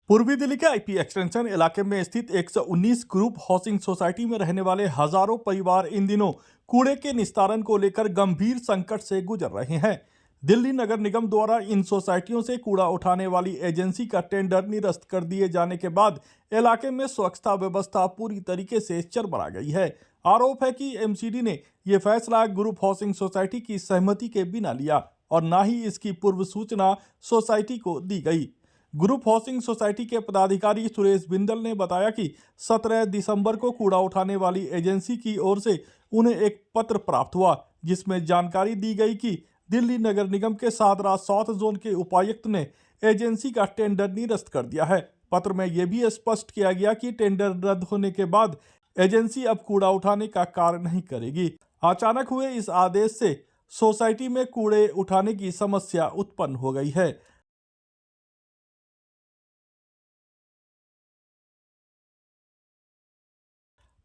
पूर्वी दिल्ली के IP extension इलाके में स्थित 119 ग्रुप हाउसिंग सोसाइटी में रहने वाले हजारों परिवार इन दिनों कूड़े के निस्तारण को लेकर गंभीर संकट से गुजर रहे हैं। दिल्ली नगर निगम द्वारा इन सोसाइटियों से कूड़ा उठाने वाली एजेंसी का टेंडर निरस्त कर दिए जाने के बाद इलाके में स्वच्छता व्यवस्था पूरी तरीके से चरमरा गई है। आरोप है कि एमसीडी ने यह फैसला ग्रुप हाउसिंग सोसाइटी की सहमति के बिना लिया और न ही इसकी पूर्व सूचना सोसाइटी को दी गई। ग्रुप हाउसिंग सोसाइटी के पदाधिकारी सुरेश बिंदल ने बताया कि 17 दिसंबर को कूड़ा उठाने वाली एजेंसी की ओर से उन्हें एक पत्र प्राप्त हुआ, जिसमें जानकारी दी गई कि दिल्ली नगर निगम के शाहदरा साउथ जोन के उपायुक्त ने एजेंसी का टेंडर निरस्त कर दिया है। पत्र में यह भी स्पष्ट किया गया कि टेंडर रद्द होने के बाद एजेंसी अब कूड़ा उठाने का कार्य नहीं करेगी। अचानक हुए इस आदेश से सोसाइटी में कूड़े उठाने की समस्या उत्पन्न हो गई है।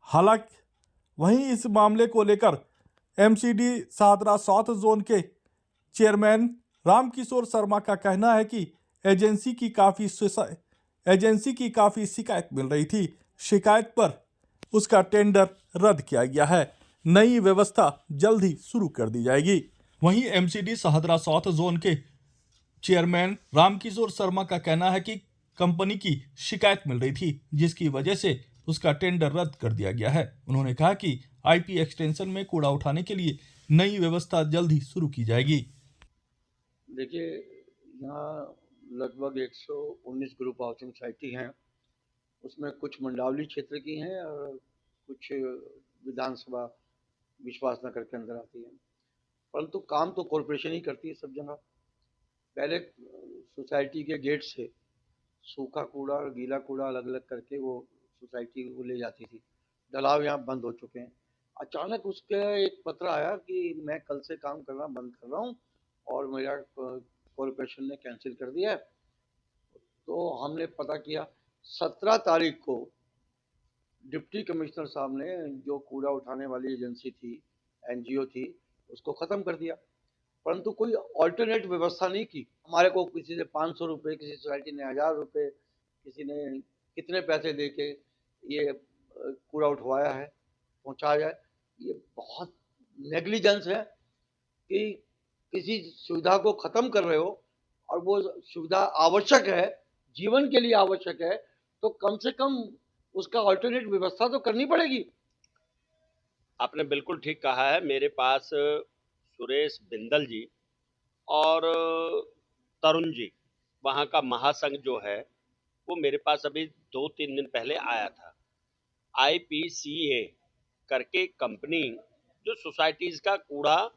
हालांकि वहीं इस मामले को लेकर एमसीडी शाहदरा साउथ जोन के चेयरमैन रामकिशोर शर्मा का कहना है कि एजेंसी की काफ़ी शिकायत मिल रही थी। शिकायत पर उसका टेंडर रद्द किया गया है। नई व्यवस्था जल्द ही शुरू कर दी जाएगी। वहीं एमसीडी शाहदरा साउथ जोन के चेयरमैन रामकिशोर शर्मा का कहना है कि कंपनी की शिकायत मिल रही थी, जिसकी वजह से उसका टेंडर रद्द कर दिया गया है। उन्होंने कहा कि आईपी एक्सटेंशन में कूड़ा उठाने के लिए नई व्यवस्था जल्द ही शुरू की जाएगी। देखिए, यहाँ लगभग 119 ग्रुप हाउसिंग सोसाइटी हैं। उसमें कुछ मंडावली क्षेत्र की हैं और कुछ विधानसभा विश्वास नगर के अंदर आती हैं, परंतु काम तो कॉरपोरेशन ही करती है सब जगह। पहले सोसाइटी के गेट से सूखा कूड़ा और गीला कूड़ा अलग अलग करके वो सोसाइटी को ले जाती थी। ढलाव यहाँ बंद हो चुके हैं। अचानक उसके एक पत्र आया कि मैं कल से काम करना बंद कर रहा हूँ और मेरा कॉरपोरेशन ने कैंसिल कर दिया है। तो हमने पता किया, 17 तारीख को डिप्टी कमिश्नर साहब ने जो कूड़ा उठाने वाली एजेंसी थी, एनजीओ थी, उसको ख़त्म कर दिया, परंतु कोई ऑल्टरनेट व्यवस्था नहीं की। हमारे को किसी ने 500 रुपये, किसी सोसाइटी ने 1000 रुपये, किसी ने कितने पैसे दे के ये कूड़ा उठवाया है, पहुंचाया जाए। ये बहुत नेग्लिजेंस है कि किसी सुविधा को ख़त्म कर रहे हो और वो सुविधा आवश्यक है, जीवन के लिए आवश्यक है, तो कम से कम उसका ऑल्टरनेट व्यवस्था तो करनी पड़ेगी। आपने बिल्कुल ठीक कहा है। मेरे पास सुरेश बिंदल जी और तरुण जी, वहाँ का महासंघ जो है, वो मेरे पास अभी 2-3 दिन पहले आया था। IPCA करके कंपनी जो सोसाइटीज का कूड़ा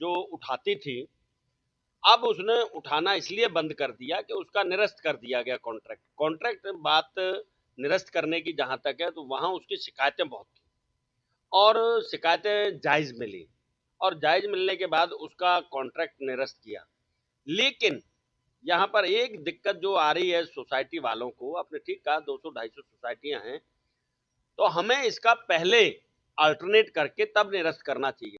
जो उठाती थी, अब उसने उठाना इसलिए बंद कर दिया कि उसका निरस्त कर दिया गया कॉन्ट्रैक्ट बात निरस्त करने की जहां तक है, तो वहां उसकी शिकायतें बहुत थी और शिकायतें जायज मिली और जायज मिलने के बाद उसका कॉन्ट्रैक्ट निरस्त किया। लेकिन यहाँ पर एक दिक्कत जो आ रही है सोसाइटी वालों को, आपने ठीक कहा 200-250 सोसाइटियां हैं, तो हमें इसका पहले अल्टरनेट करके तब निरस्त करना चाहिए।